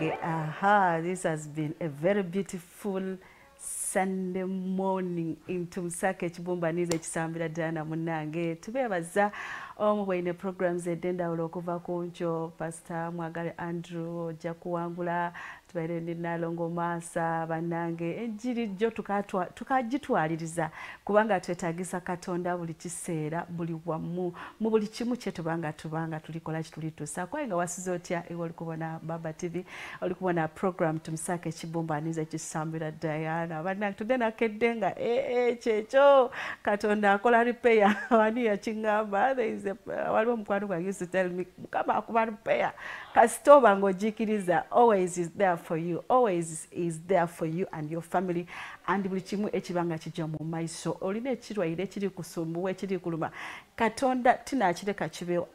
munange. Aha, this has been a very beautiful Sunday morning into Msake Chibumbanize Chisambira Dana munange. Tubebaza omubwine programs edendawulo okuva kuncho Pastor Mwagale Andrew Jakuwangula tubaire Nalongo Masa banange ejiri jo tukagitwaliriza kubanga twetagisa Katonda buli kiseera buli wamu mu buli kimu kye tubanga tulikola kitulitusa kwainga wasizotya ewe olikubona Baba TV olikubona program Tumsake Chibumbanize Chisambira Diana banange tudena keddenga checho Katonda akola repair wani ya chingamba there is waliwo mukwano gwange used to tell me kama akuba repair kasitoba ngojikiriza always is there for you, always is there for you and your family and buli kimu ekibanga kijja mu maiso olina ekirwaire ekiri kusumbuwa ekiri kuluma Katonda tinakireka kibeho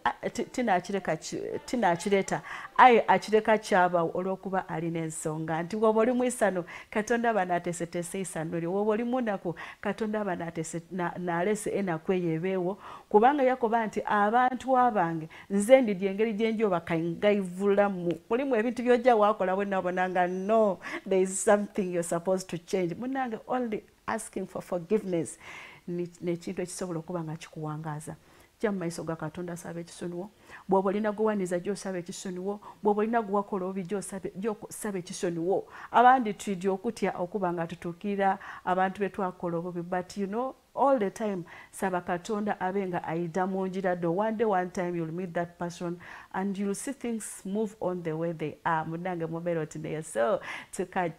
tinakireta aye akireka kyaba olwokuba alina ensonga nti woba oli mwisano Katonda banatesetese isano lyo woba oli munaku Katonda banatese nalese enaku yebeewo kubanga yakoba nti abantu abange nze ndidi engeri gyenjo bakangayivulamu mulimu ebintu byojja wakola bwenabonanga no there is something you're supposed to change munange only asking for forgiveness nekintu ekisobola okuba nga kikuwangaza jja mu maiso ga Katonda saba ekisonyiwo bw'oba olina guwaniza gy'osaba ekisonyiwo bw'oba olina guwakola obi gy'osaba ekisonyiwo abandi twidya okutya okuba nga tutuukirira abantu be twakola obubi but you know all the time saba Katonda abenga aida munjira do one time you'll meet that person and you'll see things move on the way they are munange mobile today so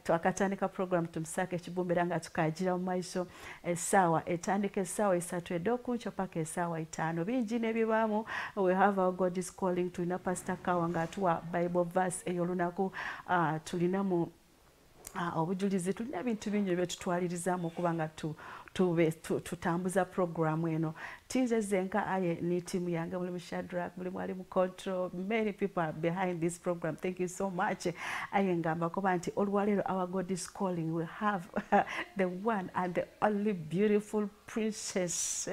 twakatandika program Tumsake Chibumbira nga tukajira mu maiso esawa etandika esawa 3 edokuncho paka esawa 5 bingi nebibamu we have our God is calling to Pastor Kawanga tuwa Bible verse eyolunaku tulina mu obujulizi tulina ebintu bingi bye tutwalirizamu kubanga tutambuza programu eno tize zenka aye ni timu yange mulimu Shadrach mulimu ali mu control many people are behind this program thank you so much aye ngamba kuba nti olwalero our God is calling we have the one and the only beautiful princess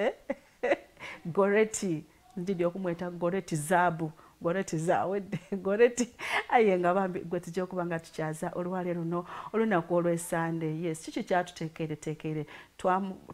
Goreti ndidi okumweta Goreti Zabu Goreti zawedde Goreti ayenga bambi gwe tujja okubanga tukyaza olwalero no olunaku olw'Sunday yes kiki kyatuteekere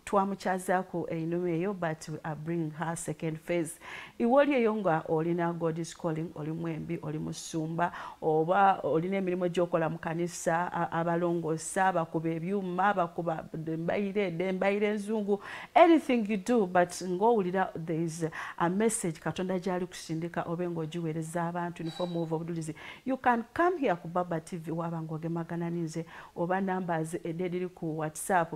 twamukyazaako einuma eyo but we are bringing her second phase iwoli eyo nga olina God is calling oli mwembi oli musumba oba olina emirimu gy'okola mu kanisa abalongoosa bakuba ebyuma bakuba dembaire enzungu anything you do but ng'owulira there is a message Katonda gy'ali kusindika oba ng'ogiweereza abantu in form of obudulizi you can come here ku Baba TV waba ng'ogemagana ninze oba numbers ediri ku WhatsApp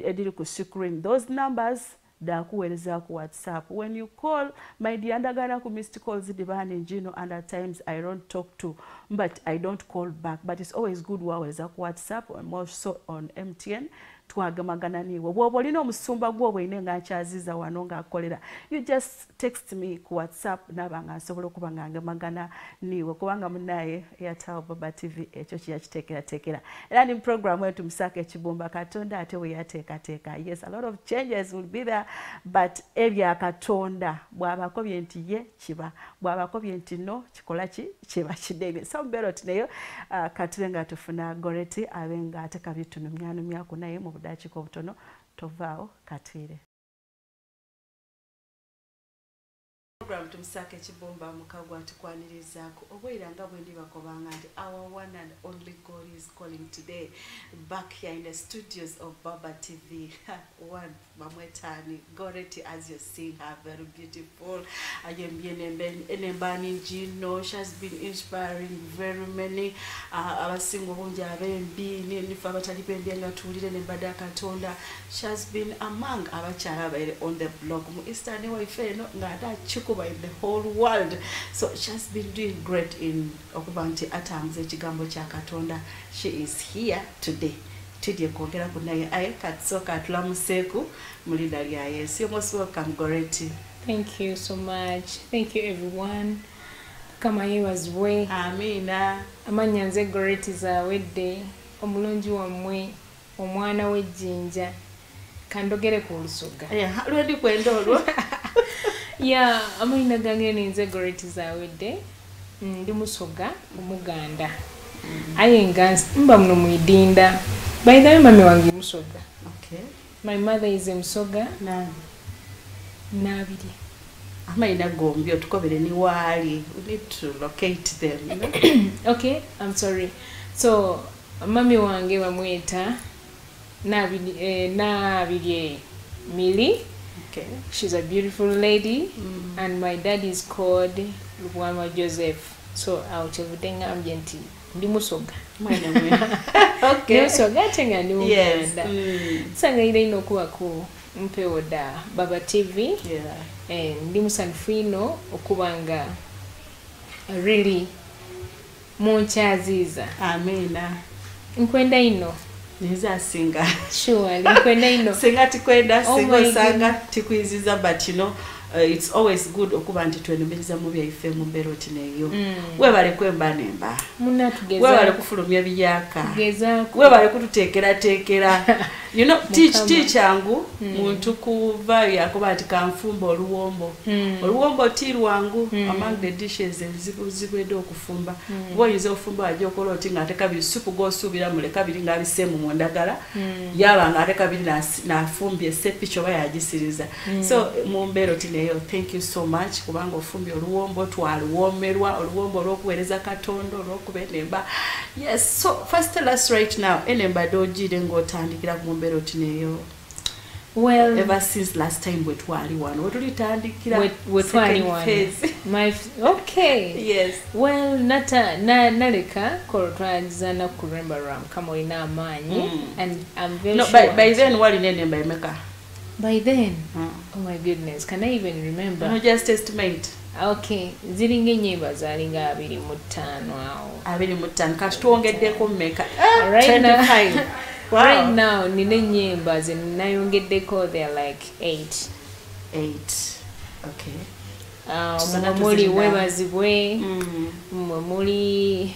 ediri ku screen those numbers dakuweereza ku WhatsApp when you call my dear ndagana ku missed calls dibane njino and at times I don't talk to but I don't call back but it's always good waweza ku WhatsApp and more so on MTN twagamagana niwe bwoba olina omusumba gwo bwine nga nkyaziza wano ng'akolera you just text me ku WhatsApp nabanga nsobola okuba nga ngamagana niwe kubanga munaye Airtel Baba TV ekyo kyakiteekera era ni program yetu Tumsake Chibumba Katonda ate we yateekateeka yes a lot of changes will be there but ebya Katonda bw'abakobye nti ye kiba bw'abakobye nti no kikola kiba kidebe so mbero tuneyo katulenga tufuna Goreti abenga ateka bitunu myanumyako naye mu budakiko butono tovaawo katwire program Tumsake Chibumba mukagwa tukwanirizaako obwiranga bwendi bakobanga nti our one and only God is calling today back here in the studios of Baba TV one mamwetani Goreti as you see her very beautiful enembani njino she has been inspiring very many abasingo bungi abembi nifa abatalipendya nga tuwulire nembada Katonda she has been among abakyala abaire on the block mu Eastern waife eno nga atachikuba in the whole world so she has been doing great in okubanti atamze ekigambo kya Katonda she is here today tudye kwogera kunaye aye katsoka tulamuseeku mulida lya Yesu most welcome Goreti. Thank you so much. Thank you everyone. Kama yebazibwe. Amina. Amanya nze Goreti zawedde omulungi wammwe omwana w'ejjinja kandogere ku lusoga. Lwendi kwenda olwo. Amanya gange ninze Goreti zawedde ndi musoga omuganda. ayenga mba muno mwidinda by the way mami wange Musoga. Okay. My mother is a Musoga. Nabiri. Amaina Gombyo tukobere ni wali. We need to locate them, you know? Okay, I'm sorry. So mami wange bamweta Nabiri Mili. Okay. She's a beautiful lady. And my dad is called Lubwama Joseph. So out everything I'm gentle. Ndi Musoga. Okay. Musoga tenga ndi Muganda. Sanga ile inokuwa ku mpeoda Baba TV. Yeah. Ndi musanfino okubanga really munchaziza. Amina. Nkwenda ino. Niza singa. Sure, nkwenda ino. Singa tikwenda, singo sanga tikwiziza, but you know, it's always good okuba nti twenumbiriza mu byaife mu mbero tineyo. Webale kwemba nemba. Muna tugeza. Webale kufulumya byaka. Tugeza. Webale kututekera. You know, teach yangu muntu kuva yakuba ati kanfumba oluwombo. Oluwombo ti lwangu among the dishes zibwedde okufumba. Boyize ofumba ajja okola oti nga ateka bisupu gosubira muleka biri nga bisemu mu ndagala. Yaba nga ateka biri nafumbye sepicho bayagisiriza. So mu mbero tineyo, thank you so much kubanga ofumbye oluwombo twaluwomerwa oluwombo olw'okuweereza Katonda olw'okubenemba. Yes, so first tell us right now enemba dojire ng'otandikira ku mbero tineyo. Well, ever since last time we twali wano wetulitandikira wetwali wano okay. Yes. Well, naleka kolotwazana ku Remember Ram kama ina amanyi and I'm very sure by then wali nenemba emeka by then oh my goodness, can I even remember? No, just estimate. Okay, ziringa nyimba zalinga 25 awo 25 kati tuongeddeko mmeka right 25. Wow. Right now nine nyimba zinayongeddeko, they're like 8. Okay. Muli webazibwe muli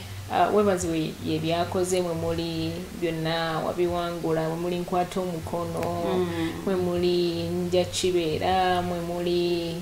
webazibwe yebyakoze muli byonna wabiwangula muli nkwata omukono muli nja kibeera muli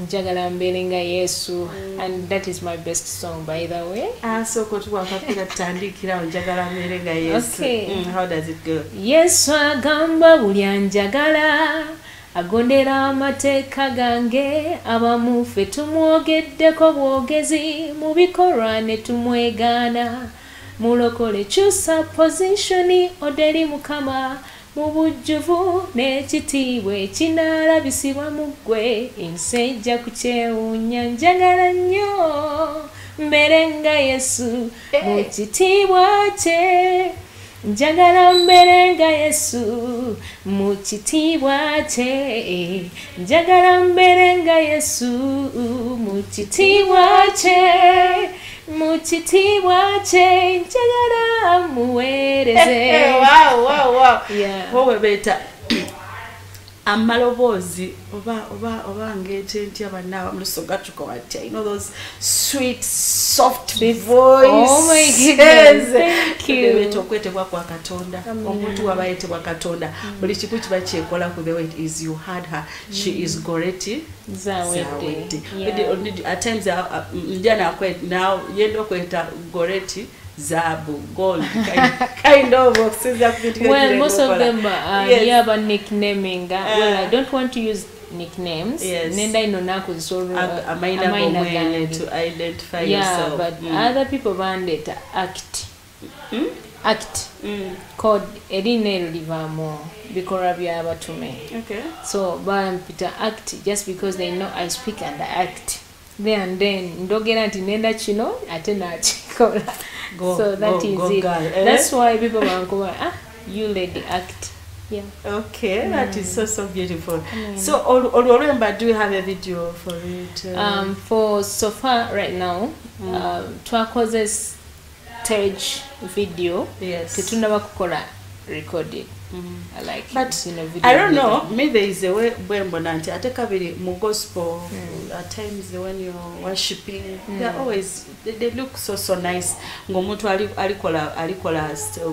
njagala mberenga Yesu and that is my best song by the way. So kotuwa kapira tandikira njagala mberenga Yesu. Okay. How does it go? Yesu agamba buli anjagala agondera amateeka gange abamufe tumwogeddeko bwogezi mu bikolwa ne tumwegaana mulokole kyusa positioni oderi Mukama mu bujjuvu n'ekitiibwa ekinaalabisibwa mu ggwe ensi ejja kukyewuunya njagala nnyo mberenga Yesu mu kitiibwa kye njagala mberenga Yesu mu kitiibwa kye njagala mberenga Yesu mu kitiibwa kye mu kitiibwa kye njagala muweereze. Wow. Yeah. Wowe beta amalobozi oba ngete nti abana Musoga tukawati, you know those sweet soft voice. Oh my goodness, thank you. Beto kwetebwa kwa Katonda omuntu wabayetebwa Katonda buli kiku kiba kyekola ku the way it is. You had her, she is Goreti Zawedde. Yeah. At times njana kwet now yendo kweta Goreti Zabu, gold, kind of. Well, most of them have a nicknaming. Well, I don't want to use nicknames. Yes. Nenda inonako so a minor to identify yourself. But other people banded act. Act. Called Erine Livamo bikora byabatume. Okay. So Peter act just because they know I speak and I act. There and then ndogera nti nenda kino ate nakikola. So that is it. That's why people want you lady act. Yeah. Okay, that is so beautiful. So remember, do you have a video for it? For so far right now, twakoze stage video. Yes. Tetundaba kukola recorded. But I don't know, maybe there is a way Bwembonanti atekabiri mu gospel at times when you're worshiping they're always they look so nice ngomuntu alikola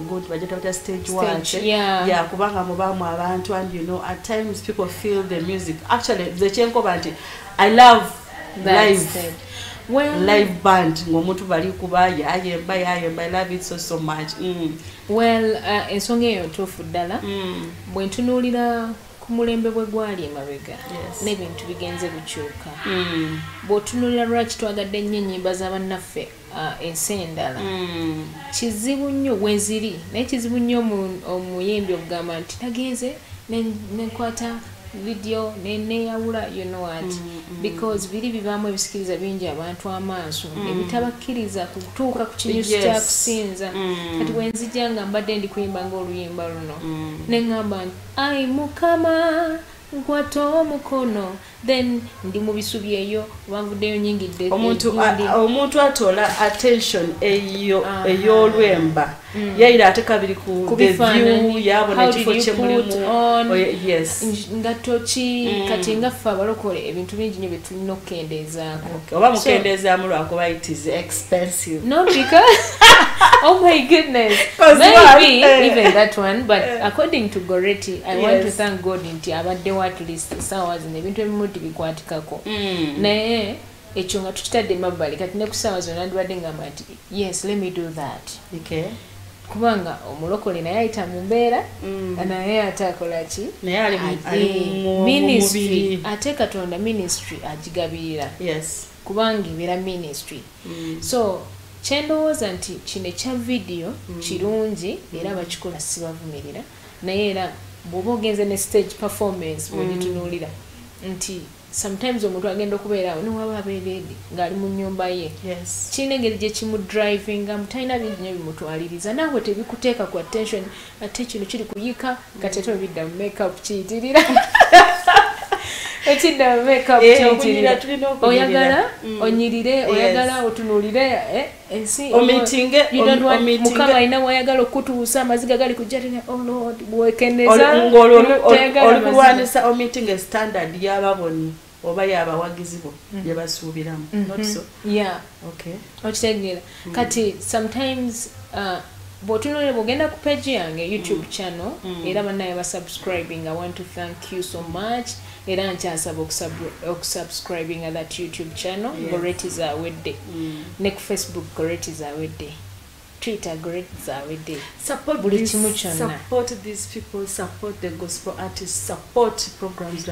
good bajeta stage work. Yeah, kubanga mubamu abantu, and you know at times people feel the music. Actually the chenko banti I love live. live band ng'omuntu bali kuba yayemba I love it so much. Well, ensonga eyo ntuufu ddala bwe ntunuulira ku mulembe bwe gwali emabega n'ebintu bigenze bikyuka bw'otunuulira lwaki twagadde nnyo ennyimba z'abannaffe ensi endala kizibu nnyo weziri naye kizibu nnyo omuyimbi okugamba nti nagenze nenkwata video neyawula you know what because biri bibaamu ebisikiriza bingi abantu amaaso ebitabakkiriza kutuuka ku kinyusi kya kusinza kati wenzijja nga mbadde ndi kuyimba ng'oluyimba luno neŋŋamba nti ai mukama nkwata omukono then ndi mu bisubi eyo banvuddeyo nyingidde omuntu atola attention ey'olwemba yayira ate kabiri ku the view yabona ekifo kyemulimu yes nga toki kati nga ffe abalokole ebintu bingi nnyo bye tulina okukendeezaako oba mukendeezaamu lwakuba it is expensive no because oh my goodness maybe even that one but according to Goretti I want to thank God nti abaddewo at least saawa zino ebintu ebimu tibikwatikako naye ekyo nga tukitadde emabbali kati ne ku saawa zino nandibadde ngamba nti yes let me do that kubanga omulokole naye ayita mu mbeera naye ate akola ki naye ali mu ministry ate Katonda ministry agigabirira yes kubanga ebeera ministry so kyendowooza nti kino ekya video kirungi era bakikola sibavumirira naye era bw'oba ogenze ne stage performance bwegitunuulira nti sometimes omuntu agenda okubeerawo niwaba abeereedi ng'ali mu nnyumba ye kirina engeri gye kimudravinga mutalina bingi nnyo bimutwaliriza naawe tebikuteeka ku attention ate kino kiri kuyika kati ate obidda mu makeup kiyitirira ekidda mu makeup kiyitirira oyagala onyirire oyagala otunuulire ensi mukama alina wayagala okutuusa amaziga gali kujjatira oh lord bwekeneza olikulwanisa omeeting standard y'ababoni oba y'abawagizi bo bye basuubiramu not so okitegeera kati sometimes bw'otunuulira bw'ogenda ku page yange YouTube channel era bannaye basubscribing I want to thank you so much era nkyasaba okusubscribing that YouTube channel Goretti Zawedde ne ku Facebook Goretti Zawedde Twitter Goretti Zawedde support buli kimu kyonna support these people support the gospel artists support programs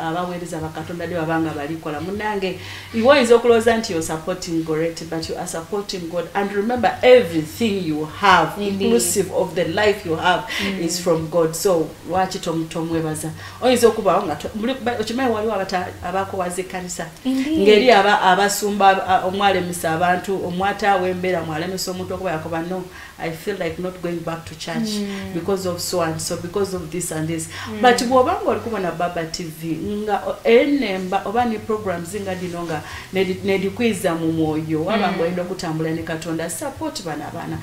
abaweereza bakatonda bye babanga balikola munange iwayinza okulowooza nti you're supporting Goretti but you are supporting God and remember everything you have inclusive of the life you have is from God so lwaki tomwebaza oyinza okubawo nga okimanyi waliwo abakowaza ekkanisa ngeri abasumba omwalemesa abantu omwata w'embeera mwalemesa omuntu okuba yakoba no I feel like not going back to church because of so and so because of this and this but bw'obanga oli kubona Baba TV nga enemba oba ne programs nga dino nga nedikwiza mu mwoyo wabanga oyenda okutambula ne Katonda support bana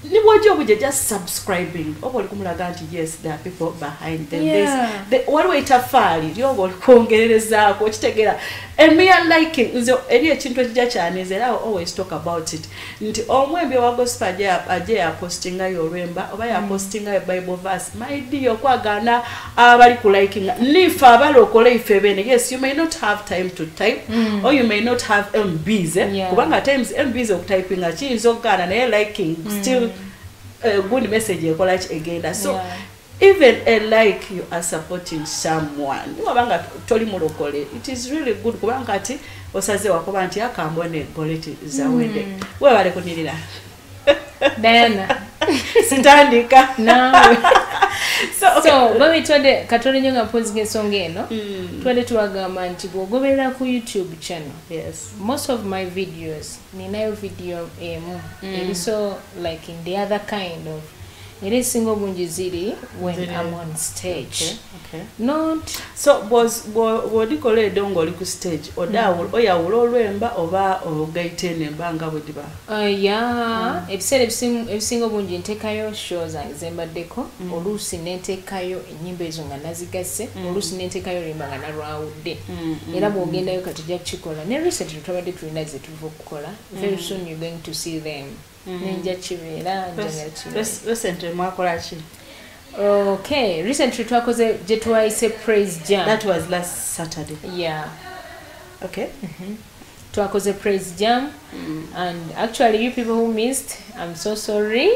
Niwojo buje just subscribing. Obo likumulaga nti yes there are people behind them. This waliwo itafali lyobo likongereza ko kitegera. And me are liking nzo eri ekintu ekijja kyanezera I always talk about it. Nti omwembe wa gospel aje ya postinga yorwemba oba ya postinga ya Bible verse. My dear kwagana abali ku liking nifa abalokole ifebene. Yes you may not have time to type or you may not have MBs kubanga times MBs okutyping akinzo kana naye liking still good message ekola egenda so even a like you are supporting someone wabanga toli mulokole it is really good kubanga ati osaze wakoba nti akambone Goretti Zawedde we bale kunirira Diana sitandika nawe so babe twende katole nyonga mpozi ensonga eno twende tuwagamba nti bw'ogoberera ku YouTube channel most of my videos ninayo video so like in the other kind of it is single bunji ziri when I'm on stage not so wodikole edongo oli ku stage oyawula olwemba oba ogaitene mbanga bwediba ebiseera ebisinga obungi ntekayo show zange zembaddeko oluusi nentekayo ennyimba ezo nga nazigase oluusi nentekayo limba nga nalwawudde era bw'ogendayo kati ojja kukikola ne recently twabadde tulina ze tuva okukola very soon you're going to see them nenja kibeera recently mwakola ki okay recently twakoze je twayise praise jam that was last Saturday okay twakoze praise jam and actually you people who missed, I'm so sorry.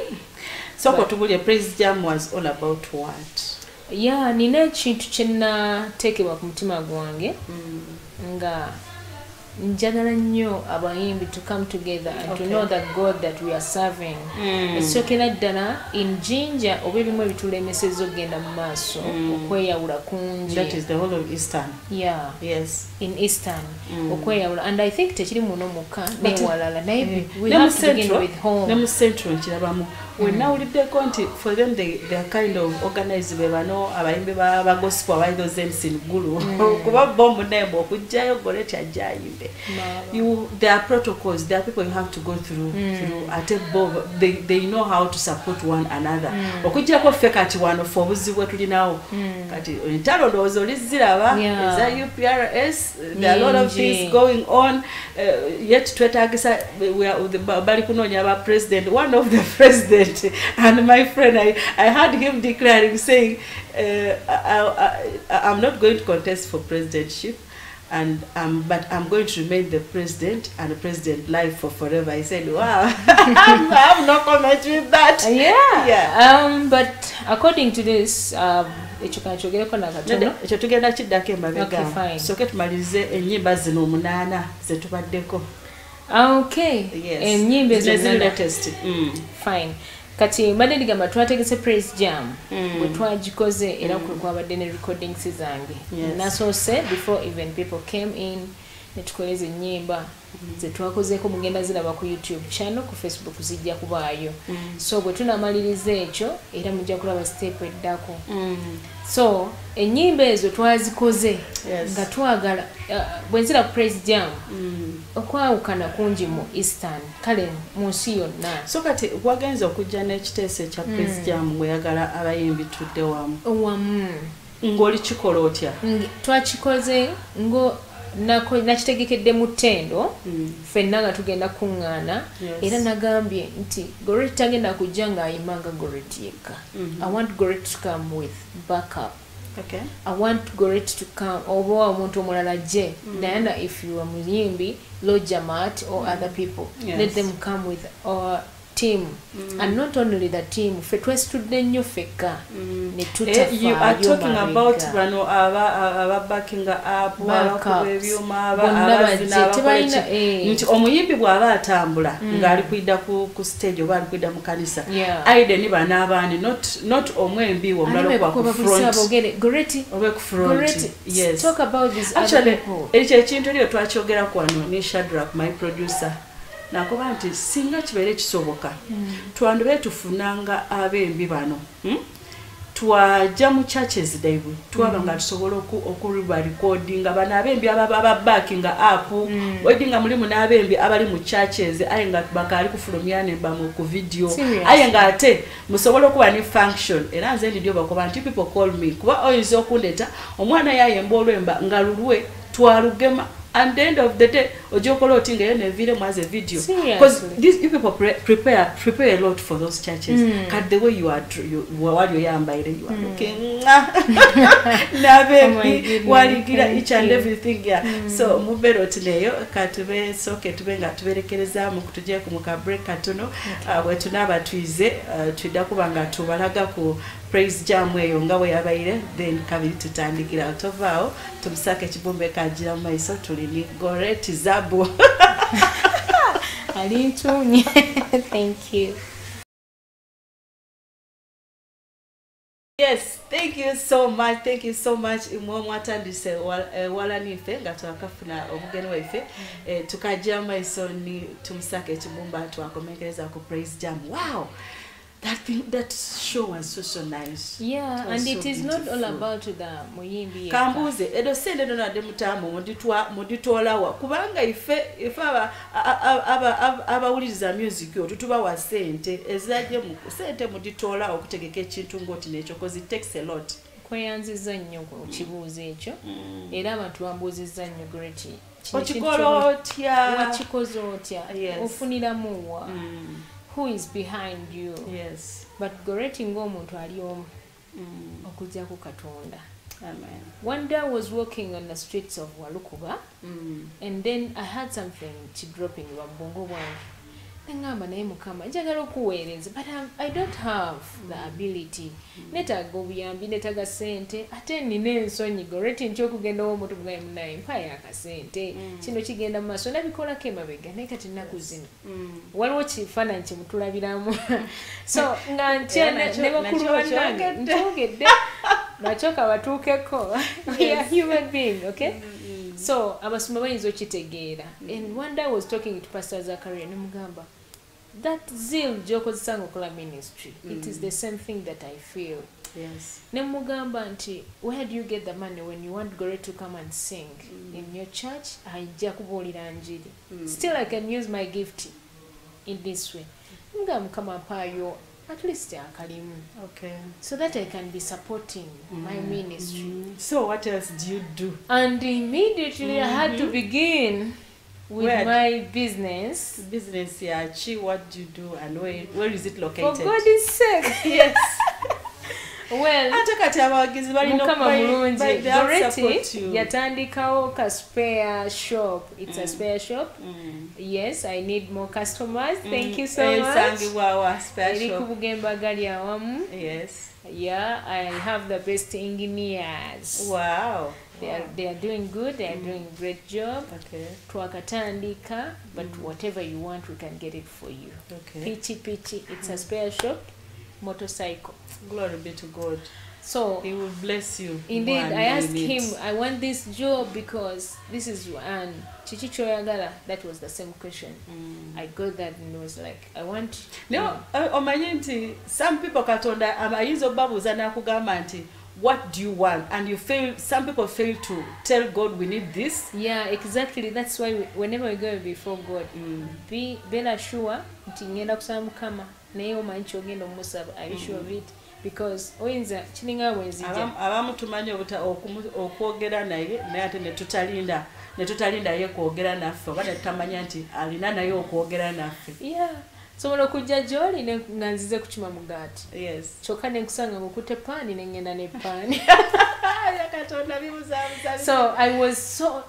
So kotubulye praise jam was all about what? Yeah, nina ekintu kyenna teekebwa ku mutima gwange nga njagala nnyo abayimbi to come together and to know that God that we are serving. Ekyokera ddala in Jinja oba ebimu ebitulemesezza okugenda mu maaso okweyawula kungi. That is the whole of Eastern. Yeah. Yes. In Eastern. Okweyawula. And I think tekiri muno muka newalala. Naye we have to begin with home. Nemu Central nkirabamu. When now uliddeko nti for them they are kind of organized be bano abayimbi ba gospel abayi those MC Gulu. Kuba bomb name okujjayo Goreti ajayimbe. There are protocols, there are people you have to go through at a bob they know how to support one another. Okujjako ffe kati wano for obuzibu tulinawo. Kati entalo ndowooza oliziraba is that UPRS, there are a lot of things going on yet twetagisa bali kunoonya aba president, one of the president and my friend I heard him declaring saying I'm not going to contest for presidentship and but I'm going to remain the president and the president life for forever. I said, wow. I have no comment with that. Yeah. But according to this ekyo tugenda kiddako emabega soke tumalirize ennyimba zino 8 ze tubaddeko. Okay. Yes. Ennyimba ezo latest. Fine. Kati mbadde ndigamba twategese praise jam bwe twagikoze era kwe kwabadde ne recordings zange. Nasoose before even people came in netukoleza ennyimba ze twakozeeko mugenda ziraba ku YouTube channel, ku Facebook zijja kubaayo. So bwe tunamaliriza ekyo era mujja kulaba step eddako. So ennyimba ezo twazikoze nga twagala bwe nzira ku praise jam okwawukana kungi mu Eastern kale mu nsi yonna. So kati wagenza okujja n'ekiteeso ekya praise jam mweyagala abayimbi tudde wamu ng'oli kikola otya? Twakikoze ngo nakitegekedde mu ttendo ffenna nga tugenda kuŋŋaana era nagambye nti Goreti tagenda kujja ng'ayimanga Goreti yekka. I want Goreti to come with backup. Okay. I want Goreti to come oba omuntu omulala je naye if you are muyimbi Lojamat or other people let them come with our team and not only the team ffe twesitudde nnyo ffekka ne tutafaayo. You are talking about bano aba backing up abakuba ebyuma abazina nti omuyimbi bw'aba atambula ng'ali kwidda ku stage oba ali kwidda mu kanisa aide ni bana abaani not omwembi omulala kwa ku front Goreti oba ku front. Yes. Talk about this actually ekyo ekintu lyo twakyogerako wano ne Shadrack my producer nakuba nti singa kibeere kisoboka twandibe tufunanga abembi bano twajja mu churches daibwe twaba nga tusobola okuliba recording bana abembi aba backing up wedding mulimu n'abembi abali mu churches aye nga bakali kufulumya ne bamu ku video aye nga ate musobola okuba ni function era nze ndiyo bakoba nti people call me kuba oyinza okundeta omwana yayemba olwemba nga lulwe twalugema. At the end of the day, Ojokolo Tinga and video as a video. Because these people prepare a lot for those churches. Cut the way you are while you are by you are looking. While you get each and everything. Yeah. So Mubero today, Katube, Soke to Benga to Verekeleza, Mukutuje, Mukabre Katuno, where to Naba Twize, Tudakubanga to Balagaku. Praise jam we yonga we yabaire then kabiri tutandikira otovao tumusake kibumbe kajira maiso tulini Goreti Zabu alintunye. Thank you. Yes, thank you so much. Thank you so much. Mwatandise wala nife nga twakafuna omugeni waife tukajira maiso ni tumusake kibumba twakomekereza ku praise jam. Wow. That show was so nice. Yeah, and it is not all about the muyimbi. Kambuze edo sende dona de mutamu muditolawa kubanga ife abawuliriza music yo tutuba wa sente ezaje mu sente muditola okutegeka ekintu ngoti nekyo cause it takes a lot. Kweyanziza nnyo ku kibuuzo ekyo era abantu bambuzizza nnyo Goreti. Wakikoze otya ofuniramu wa who is behind you. Yes. But Goreti ng'omuntu ali omu okujja ku Katonda. Amen. One day I was walking on the streets of Walukuba, and then I had something to drop in Wabongo Bwange. Nengamba naye Mukama njagala okuweereza, but I don't have the ability. Netaaga obuyambi, netaaga ssente, ate nina ensonyi Goreti nkyokugenda w'omuntu bwamu naye mpayo akasente kino kigenda mu maaso nabikolako emabega naye kati nnaku zino waliwo kifaananyi kye mutulabiramu so nga ntya ne bakulu bannange nkyogedde nakyoka batuukeko we are human being, okay? So abasoma bayinza okitegeera. And one day I was talking to Pastor Zachariah nemugamba that zeal gy'okozesa ng'okola ministry, it is the same thing that I feel. Yes. Nemugamba nti where do you get the money when you want Gore to come and sing in your church? Ajja kubuulira njiri. Still I can use my gift in this way. Mugamba Mukama mpayo at least akalimu. Okay. So that I can be supporting my ministry. So what else do you do? And immediately I had to begin with my business. Business, yeah. What do you do and where is it located? For God's sake. Yes. Well, Mukama mulungi. Goreti yatandikawo ka spare shop. It's a spare shop. Yes, I need more customers. Thank you so much. Yes. Yeah, I have the best engineers. Wow. They are doing good. They are doing a great job. Okay. Twakatandika, but whatever you want, we can get it for you. Okay. Pichi. It's a spare shop. Motorcycle. Glory be to God. So He will bless you. Indeed, I asked him, I want this job because this is and Chichicho Yagala, that was the same question. I got that and was like, I want. No, omanyi some people katonda amayinza obabuuza n'akugamba nti what do you want, and you fail. Some people fail to tell God we need this. Yeah, exactly. That's why whenever we go before God, be sure nti ngenda kusaba Mukama naye omanyi kyogenda omusaba. Are you sure of it? Because oyinza kininga bwenzija abamu tumanyi okwogera naye ate netutalinda ye kwogera naffe oba netutamanya nti alina naye okwogera naffe. Yeah. Sobola okujja gy'oli nga nzize kukima mugaati. Yes. Kyokka ne nkusanga ng'okutte paani ne ngenda ne paani. Katonda bibuzaabuza. So I was so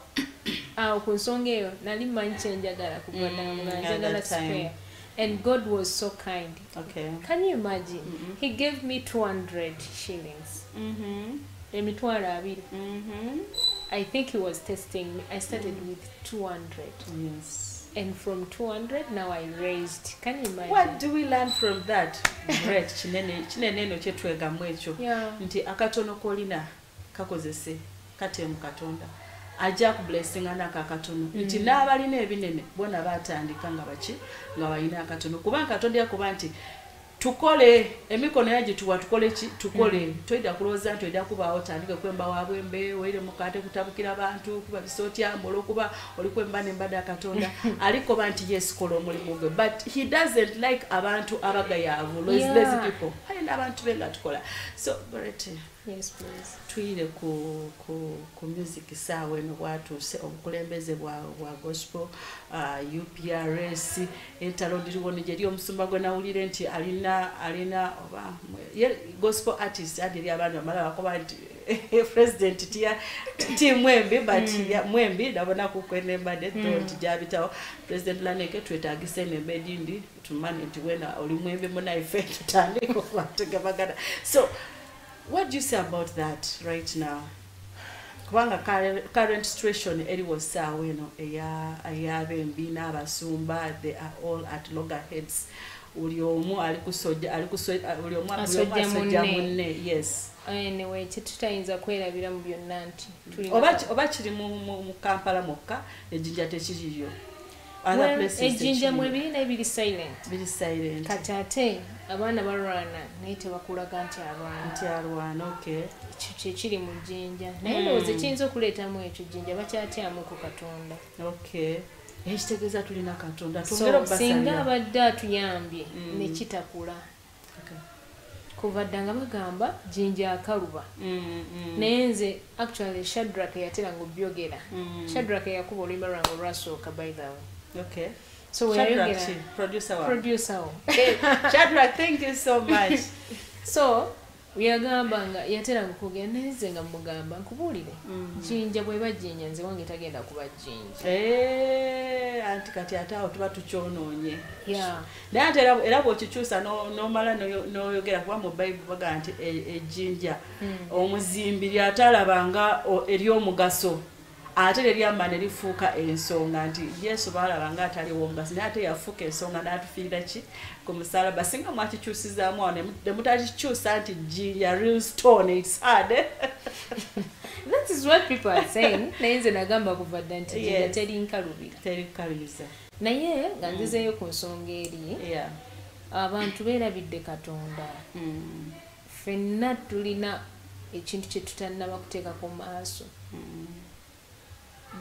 ku nsonga eyo nali mmanyi kye njagala kuva ddala nga njagala spare. And God was so kind. Okay. Can you imagine? He gave me 200 shillings. Emitwalo abiri. I think he was testing me. I started with 200. Yes. And from 200 now I raised. Can you imagine? What do we learn from that? Great. Kinene no kyetwegamu ekyo. Yeah. Nti akatono kolina kakozese katemu Katonda. Ajja ku blessing anaka akatono. Nti n'abalina ebinene bona batandika nga balina akatono. Kubanga Katonda yakuba nti tukole emikono yaje tukole toida kuloza nti oida kuba otandike kwemba wabwembe oire mukate kutabukira abantu kuba bisotya mbolo kuba oli kwemba nembada Katonda aliko banti yes kola omulimu gwe, but he doesn't like abantu abagayavu lazy people. Ayina abantu benga tukola. So Goreti, yes please, tuire ku music sawe no bwatuse obukulembeze bwa gospel UPRS entalondiriwo nejeri omusumba gwe nawulire nti alina oba gospel artist adiri abantu amala bakoba nti president tia mwembi but ya mwembi ndabona kukwene mbade don't jabitawo president Laneke twetagise nembe dindi tumane nti wena oli mwembi muna effect tutandiko kwatugabagana. So what do you say about that right now? Kubanga current situation eri was sawe no ayabembi n'abasumba, they are all at loggerheads. Uli omu alikusojja uli omu asojja munne. Yes. Anyway, tutayinza kwerabira mu byonna nti oba kiri mu Kampala mokka ejinja tekiriyo. Ejinja mwe birina ebiri silent. Biri silent. Kati ate abaana balwana naye tebakulaga nti alwana. Okay. Ekyo kiri mu jjinja naye ndowooza ekiyinza okuleetamu ekyo jjinja bakyatyamu ku Katonda. Okay. Ekitegeeza tulina Katonda. So singa abadde atuyambye ne kitakula. Kuva ddanga bagamba jjinja akaluba. Naye nze actually Shadrack yateranga obyogera. Shadrack yakuba oluyimba lwange olwasooka by the way. Okay. So we are producer. Producer. Okay. Shadrack, thank you so much. So yagamba nga yatera kugenda neze nga mugamba nkubuulire jinja bwe bajinja nze wange tagenda kuba jinja anti kati ataawo tuba tukyonoonye naye ate era bw'okikyusa n'omala n'oyogera kuba mu Bayibuli baga nti ejjinja omuzimbi lyatalabanga ery'omugaso ate lyamma ne lifuuka ensonga nti Yesu baalaba nga ataliwo omugaso naye ate yafuuka ensonga n'atufiira ki ku musalaba singa mwakikyusizaamu awo ne mutakikyusa nti jinja real stone it's hard. That is what people are saying. Naye nze nagamba kuva dda nti jinja terikalubiriza naye nga nzizeeyo ku nsonga eri abantu beerabidde Katonda ffenna tulina ekintu kye tutannaba kuteekako maaso.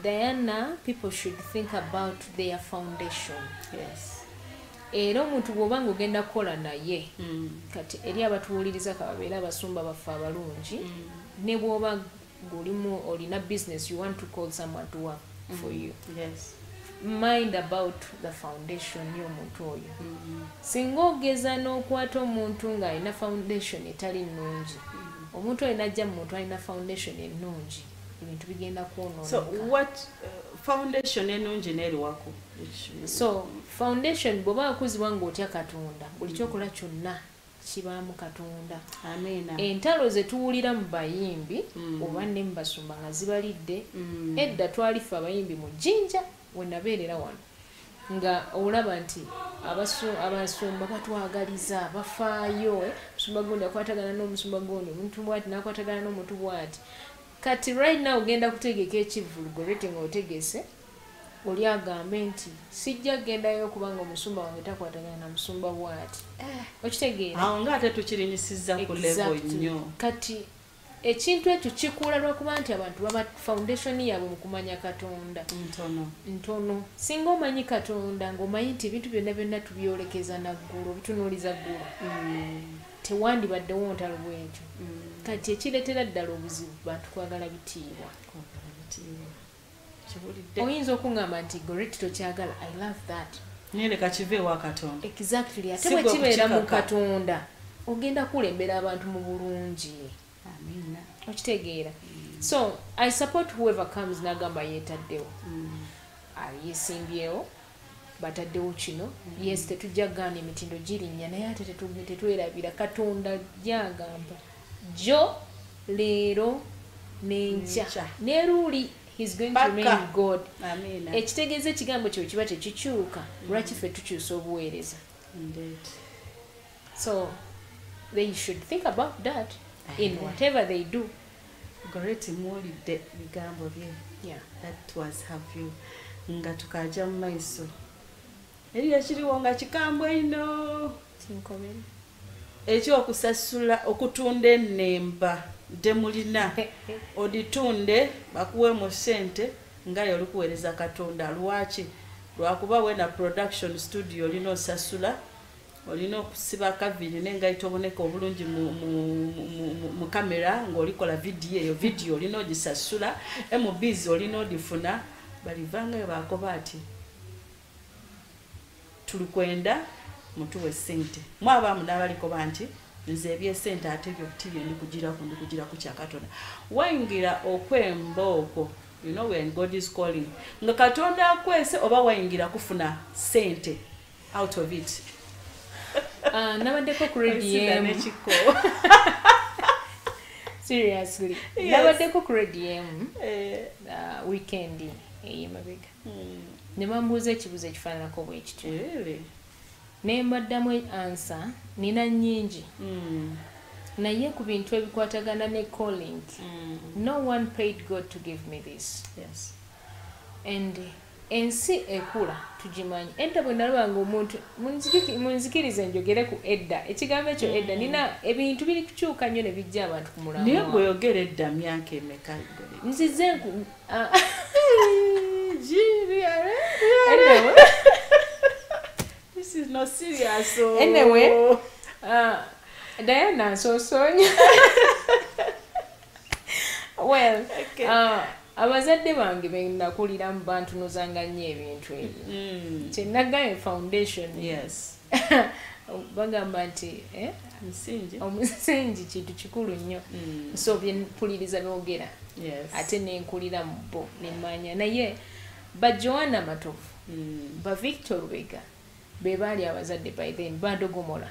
Diana, people should think about their foundation. Yes. Era omuntu bw'oba ng'ogenda kukola naye kati eri abatuwuliriza kababeera abasumba baffe abalungi ne bw'oba ng'olimu olina business you want to call someone to work for you. Yes. Mind about the foundation y'omuntu oyo. Singa ogeza n'okwata omuntu ng'alina foundation etali nnungi omuntu oyo najja mu muntu alina foundation ennungi ebintu bigenda kwonooneka. So what foundation ennungi n'eri wako? So foundation bw'oba akuzibwa ng'otya Katonda buli kyokola kyonna kibaamu Katonda. Amina. Entalo ze tuwulira mu bayimbi oba ne mu basumba nga zibalidde edda twalifa abayimbi mu jjinja we nabeerera wano nga olaba nti abasumba batwagaliza bafaayo musumba gundi akwatagana n'omusumba gundi omuntu bwati n'akwatagana n'omuntu bwati kati right now ogenda kutegeka ekivulugo rete ng'otegese oli agambe nti sijja gendayo kubanga omusumba wange takwatagana na musumba bwati okitegeera awo ng'ate tukirinyisizza ku level nnyo kati ekintu ekyo kikula lwakuba nti abantu baba foundation yaabwe mu kumanya Katonda ntono singa omanyi Katonda ng'omanyi nti ebintu byonna byonna tubyolekeza naggulu bitunuuliza ggulu tewandibaddewo ntalo bwekyo kati ekireetera ddala obuzibu bantu kwagala bitiibwa. Oyinza okuŋŋamba nti Goreti tokyagala I love that nireka kive wa Katonda exactly ate bwe kibeera mu Katonda ogenda kulembera abantu mu bulungi. Amina. Okitegeera. So I support whoever comes nagamba yeetaddewo yeesimbyewo bataddewo kino yes tetujja gaana emitindo girinnya naye ate tetwerabira Katonda gyagamba jo leero n'enkya neruuli he's going to remain God. Amina. Ekitegeeza ekigambo kyo kiba tekikyuka lwaki ffe tukyusa obuweereza. Indeed. So they should think about that in whatever they do. Goreti mwolidde bigambo bye. Yeah. That was her view. Nga tukaja mu maiso eriyo kiriwo nga kikambwe ino tinkomere ekyokusasula okutunda ennemba temulina oditunde bakuweemu ssente nga yolikuweereza Katonda lwaki lwakuba wena production studio olina osasula olina okusiba kaviri nengaito oboneka obulungi mu kamera ng'olikola video olina ogisasula MBs olina odifuna balivanga bakoba ati tulikwenda mutuwe ssente mwabamu n'abaliko banti nze ebyesente ate byokutibye ndikugira ku kya Katonda wayingira okwembooko you know when God is calling nga Katonda akwese oba wayingira kufuna ssente out of it. Nabaddeko ku radio seriously nabaddeko ku radio weekend ey'emabega ne bambuuza ekibuuzo ekifaananako bwe kityo ne mbaddamu answer nina nnyingi naye ku bintu ebikwatagana ne calling no one paid God to give me this. Yes. And ensi ekula tugimanyi edda bwe nalabanga omuntu munzikirize njogere ku edda ekigambo ekyo edda nina ebintu biri kukyuka nnyo ne bijja abantu ku mulamwa naye gwe yogera edda myaka emeka nzize this is not serious anyway Diana nsonsonya well abazadde bange benakulira mu bantunuzanga nnyo ebintu ebyo kyenagayo foundation bagamba nti omusingi kintu kikulu nnyo so byempuliriza byogera ate nenkulira mu bo nemanya naye ba Joanna Matovu ba Victor Lubega be baali abazadde by then badogomola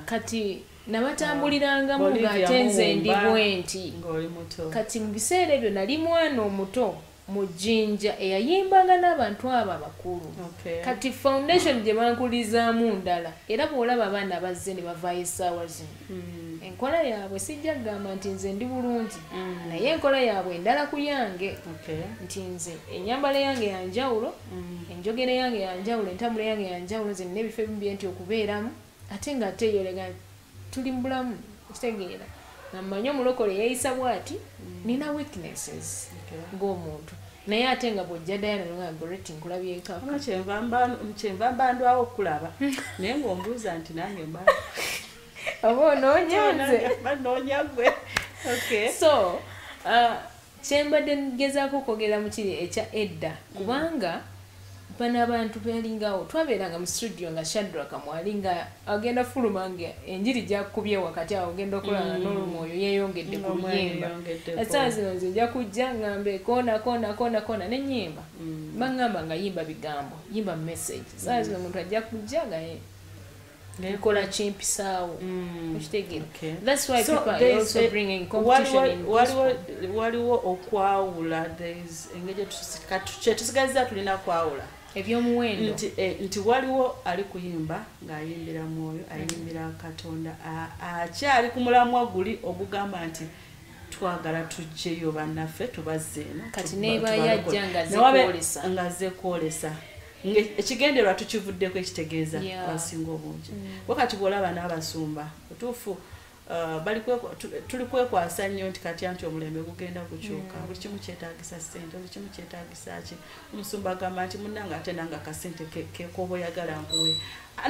kati nabatambulirangamu ng'ate nze ndi bwenti kati mu biseera ebyo nali mwana omuto mu Jinja eyayimbanga n'abantu abo abakulu kati foundation gye bankulizaamu ndala era bw'olaba abaana bazze ne bavaayo essaawa zino enkola yaabwe sijja kugamba nti nze ndi bulungi naye enkola yaabwe ndala ku yange nti nze ennyambala yange yanjawulo enjogera yange yanjawulo entambula yange yanjawulo nze nina ebifo ebimu byenti okubeeramu ate ng'ate yolega tuli mu bulamu kitegeera nga mmanyi omulokole yeeyisa bw'ati nina weaknesses ng'omuntu naye ate nga bw'ojja Diana nga Goreti nkulabyekako kyenva mbandwawo okulaba naye ng'ombuuza nti nange mba oba onoonyanze banoonya gwe so kyembadde ngezaako okwogera mu kiri ekya edda kubanga bano abantu belingawo twabeeranga mu studio nga Shadrack mwali nga agenda fuluma nga enjiri gyakubye wakati awo ogenda okulaba n'olumwoyo yeeyongedde ku luyimba essaawa zino nze nja kujja ngambe koona n'ennyimba baŋŋamba nga yimba bigambo yimba message essaawa zino omuntu ajja kujja nga kola kyempisaawo okitegeera that's why people are also bringing competition in waliwo okwawula engeri kyetusigazza tulina kwawula ebyomuwendo nti waliwo ali kuyimba ng'ayimbira mwoyo ayimbira Katonda akyali ku mulamwa guli ogugamba nti twagala tujjeyo bannaffe tubazze eno kati neba yajja nga azze kwolesa ekigendererwa tukivuddeko ekitegeeza abasinga obungi wakati bw'olaba n'abasumba otuufu tuli kwekwasa nnyo nti kati anti omulembe gugenda gukyuka buli kimu kyetaagisa ssente buli kimu kyetaagisa ki omusumba agamba nti munnanga ate nanga akasente k'oba oyagala nkuwe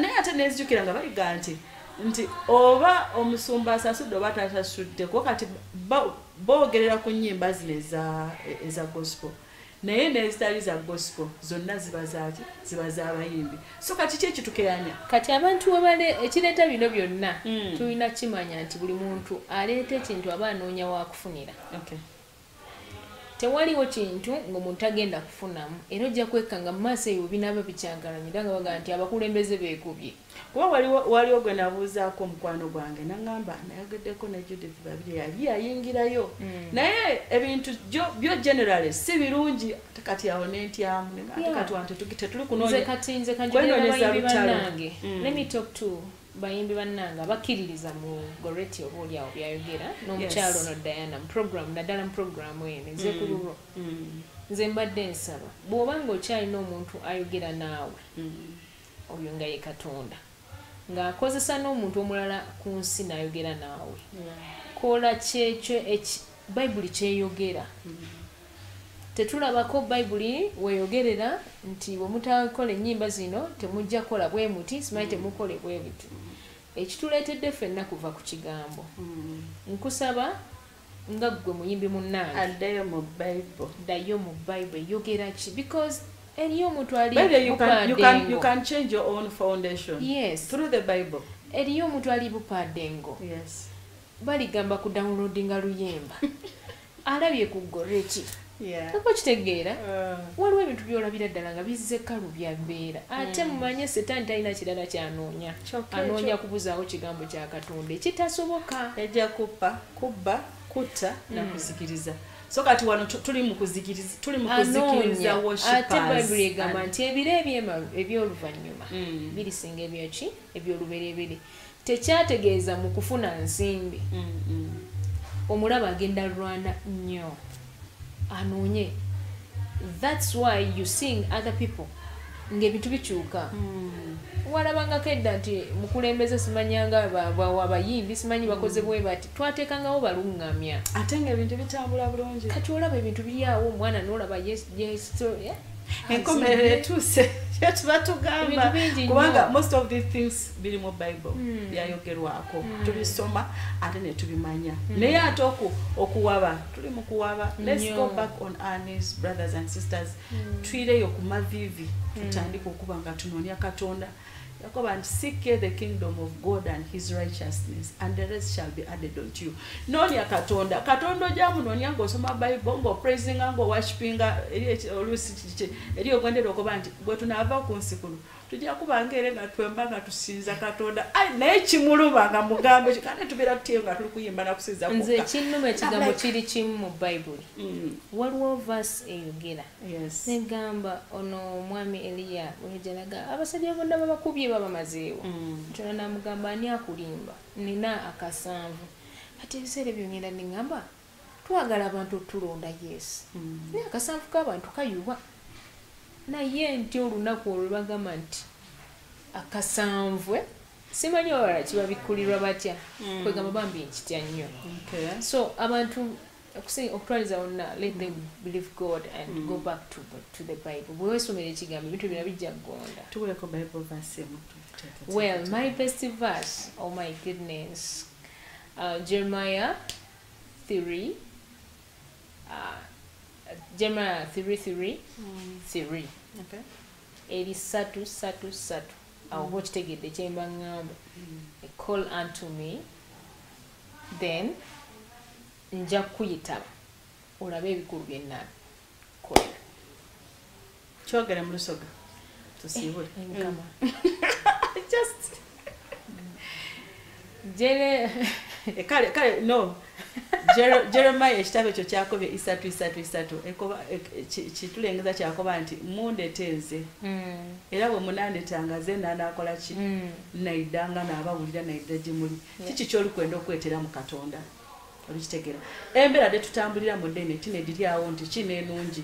naye ate nezijukira nga baliga nti oba omusumba asasudde oba tasasuddeko kati boogerera ku nnyimba zino eza gospel naye n'ezitali za gospel zonna ziba z'abayimbi so kati kyekitukeyanya kati abantu webale ekireeta bino byonna tulina kimanya nti buli muntu aleeta ekintu aba anoonya wakufunira tewaliwo kintu ng'omuntu agenda kufunamu era ojja kwekanga mu maaso eyo binaaba bikyankalanyira nga bagaa nti abakulembeze beekubye kuba waliwo gwe nabuuzaako omukwano gwange naŋŋamba nayogeddeko ne Judith babiri yali yayingirayo naye ebintu byo generally si birungi kati awo n'entyamu kati wante tetuli kunoonya nze kanjogerabayimbi bannange let me talk to bayimbi bannanga bakkiririza mu Goreti oba oliawo byayogera n'omukyalo ono Diana mu program naddala mu programu eno nze ku lulwo nze mbadde nsaba bw'obanga okyalina omuntu ayogera naawe oyo nga ye Katonda ng'akozesa n'omuntu omulala ku nsi n'ayogera naawe kola kyekyo bayibuli kyeyogera tetulabako bayibuli weyogerera nti bwe mutakola ennyimba zino temujja kola bwe muti simanyi temukole bwe buti ekituleetedde ffenna kuva ku kigambo nkusaba nga ggwe muyimbi munnange ddayo mu bayibuli eyogera ki because eriyo omuntu ali you can change your own foundation through the Bible eriyo omuntu ali bupadengo baligamba ku downloadinga luyemba alabye ku Goreti kako kitegeera waliwo ebintu byolabira ddala nga bizze kalu bya mbeera ate mumanye setaani talina kirala kyanoonya anoonya kubuzaawo kigambo kya Katonda ekitasoboka ejja kubba kutta nakuzikiriza so kati wano tuli mu kuzikiriza ate bayibuli egamba nti ebiro eby'oluvannyuma birisinga ebyolubereberye tekyategeeza mu kufuna nsimbi omulaba agenda lwana nnyo anoonye that's why you seeing other people ng'ebintu bikyuka walabangako edda nti mukulembeze simanyanga abayimbi simanyi bakoze bwe bati twateekangawo baluŋŋamya ate ng'ebintu bitambula bulungi kati olaba ebintu biri awo omwana n'olaba enkomerero etuuse kyetuba tugamba kubanga most of the things biri mu Bible byayogerwako tubisoma ate ne tubimanya naye ate okuwaba tuli mu kuwaba. Let's go back on our knees, brothers and sisters, twireyo ku mavivi tutandika okuba nga tunoonya Katonda. Yakoba and seek ye the kingdom of God and his righteousness, and the rest shall be added unto you. Noonya Katonda. Katonda jamu noonya ng'osoma Bible, ngo praising, ngo worshiping, eri ogondera okuba nti bwe tunaava ku nsi kuno tujja kuba ng'era nga twemba nga tusinza Katonda. Naye kimuluma nga mugambe kandi tubeera tutyeyo nga tuli kuyimba na kusinza kwokka. Nze kinnuma ekigambo kiri kimu mu Bible. Waliwo verse eyogera negamba ono omwami Eliya olujalaga abasajja bonna babakubye babamazeewo. Tona namugamba ani akulimba nina akasanvu. Kati ebiseera byongera ningamba twagala abantu tulonda Yesu. Naye akasanvu k'abantu kayuba. Naye nti olunaku olwo bagamba nti akasanvu simanyi wala kiba bikulirwa batya kwegamba bambi nkitya nnyo. So abantu okutwaliza wonna let them believe God and go back to the Bible. Bwe weesomera ekigambo ebintu bina bijja kugonda. Tuwuleko Bible verse emu. Well, my best verse, oh my goodness, Jeremiah 3. Jeremiah 3:3. Okay. Eri satu. I'll watch the chamber. Call unto me. Then nja kuyitaba. Olabe ebikulu byenna. Kola. Kyogera mu lusoga. Tusibule. Just kale no. Jeremiah ekitabo ekyo kyakobe isatu kitulengeza kyakoba nti mundetenze era bwe munandetangaze nanakola ki naidanga n'abawulira naidda gimuli kiki kyoli kwenda okwetera mu Katonda olikitegera embeera de tutambulira mu ddene tine diri awo nti kinenungi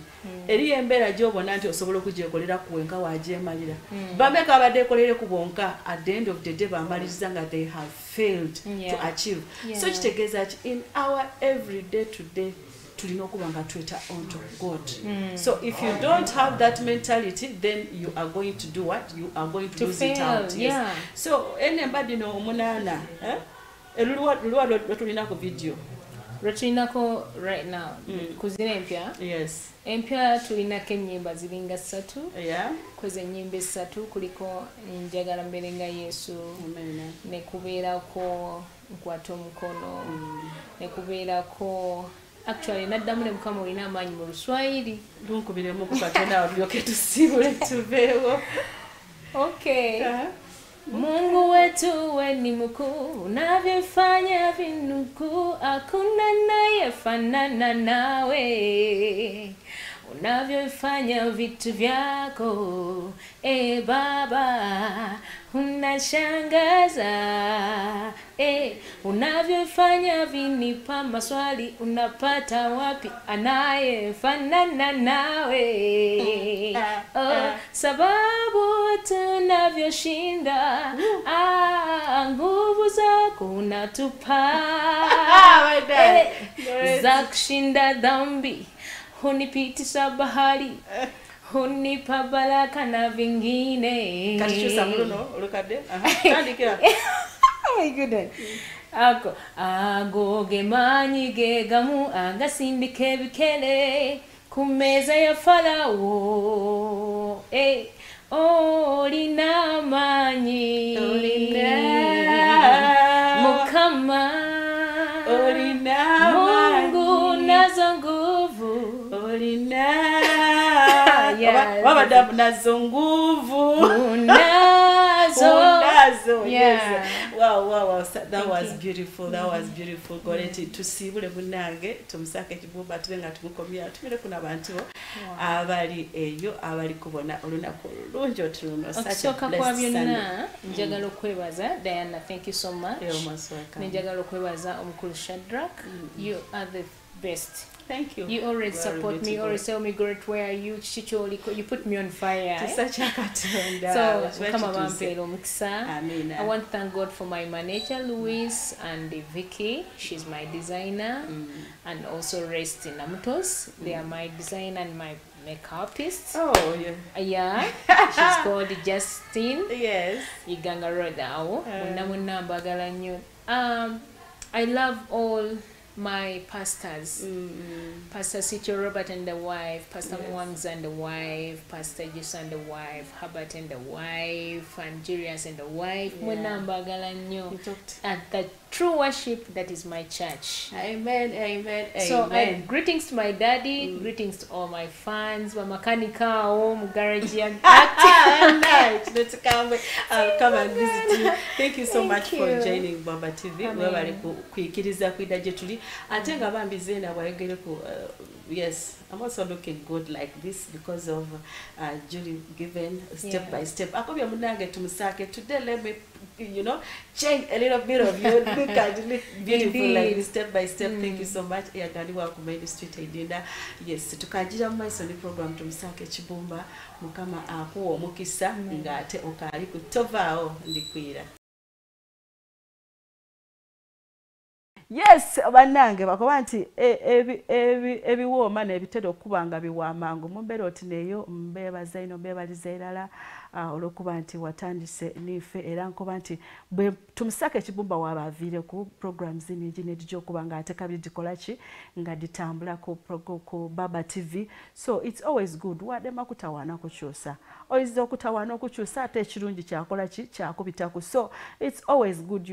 eri embeera gy'obona nti osobola okugyekolera kuwenka wagyemalira bameka abadekolere ku bonka at the end of the day bamaliriza nga they have failed to achieve. So kitegeeza ki in our everyday today tulina okuba nga tweta onto God. So if you don't have that mentality, then you are going to do what? You are going to lose it out. Yes. So anybody no omunana eluwa lwetulina ku video lwetulinako right now kuzina empya. Yes. Empya tulinako ennyimba ziringa 3. Koze ennyimba 3 kuliko njagala mbere nga Yesu. Ne kubeerako nkwata omukono. Ne kubeerako actually naddamu ne Mukama olina amaanyi mu Luswayiri. Tunkubiremu ku Katonda olyoke tusibule tuveewo. Okay. Mungu wetu we ni mkuu, unavyofanya vinuku, hakuna anayefanana nawe. Unavyofanya vitu vyako, Baba, unashangaza. Unavyofanya vinipa maswali, unapata wapi anayefanana nawe. Sababu tunavyoshinda, nguvu zako unatupa. Za kushinda dhambi, hunipitisha bahari, hunipa baraka na vingine. Katichusa muluno olukade. Tandikira. Oh my goodness. Ako agoge manyi gegamu agasindike bikele ku meza ya Farao. Olina manyi Mukama, olina Mungu nazo nguvu, olina wabadamu nazo nguvu, nazo. Yes. Wow. That was beautiful. That was beautiful. Goreti tusibule bunange tumusake kibuba tubenga tumukomya tumire kuna bantu abali eyo abali kubona olunaku lungi otuno. Such a blessed Sunday. Njagala okwebaza Diana, thank you so much. Njagala okwebaza omukulu Shadrach. You are the best. Thank you. You always support me, always tell me great where you chicholi, you put me on fire. So come on, I want to thank God for my manager Louise and Vicky. She's my designer, and also Rest in Amutos. They are my designer and my makeup-artist. Oh, yeah. Yeah, she's called Justine. Yes. Iganga Rodao. I love all my pastors. Pastor Sitio Robert and the wife, Pastor Mwangza and the wife, Pastor Jus and the wife, Herbert and the wife, and Julius and the wife. At the true worship, that is my church. Amen, amen, amen. So greetings to my daddy, greetings to all my fans, Makanika, Garage and nice. Let's come and visit you. Thank you so much for joining Bamba TV. Yes, I'm also looking good like this because of Julie given step by step. Today let me, change a little bit of you. Look at you, look beautiful like this step by step. Thank you so much. Yes, tukajira mu maiso ni program tumusake Kibumba mukama akuwa omukisa ngate okali kutovaawo ndikwira. Yes, bannange bakoba nti ebiwooma n'ebitera okuba nga biwaamangu mumbeera oti neeyo mbeebaza ino mbeebaliza erala olw'okuba nti watandise n'ife era nkoba nti bwe tumusake Kibumba waabaviire ku programs nyingi n'edijja okuba nga ate kabiri dikola ki nga ditambula ku Baba TV. So it's always good wadema kutawaana kukyusa oyinza okutawaana okukyusa ate ekirungi kyakola ki kyakubitaku. So it's always good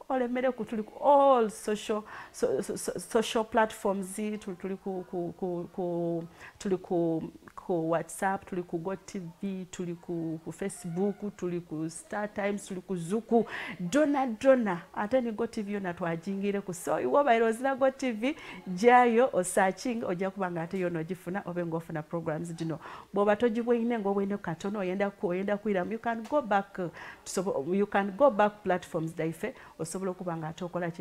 olemere ku tuli all social platforms tuli ku WhatsApp, tuli ku GoTV, tuli ku Facebook, tuli ku Star Times, tuli ku Zuku, dona ate ni GoTV yona twajingire ku. So iwo bayirozira GoTV jayo o searching ojja kubanga ate yona ogifuna obe ngofuna programs dino boba tojibwine ngobwine katono oyenda kuira you can go back platforms daife osobola kubanga ate okola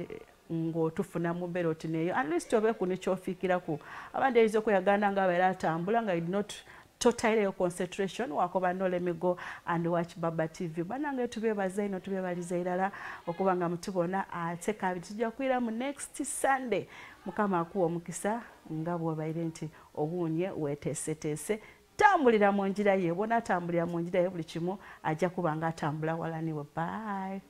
ngo tufuna mu mbeera oti neeyo at least obe ku nekyofiikiraku abandi eyinza okweyagana nga abeera atambula nga not totally your concentration wakoba no let me go and watch Baba TV. Banange tubebaza ino tubebaliza irala okuba nga mutubona ate kabiri tujja kuira mu next Sunday mukama akuwa omukisa nga bw'obaire nti obunye weteeseteese tambulira mu njira ye bona tambulira mu njira ye buli kimu ajja kuba nga atambula wala niwe. Bye.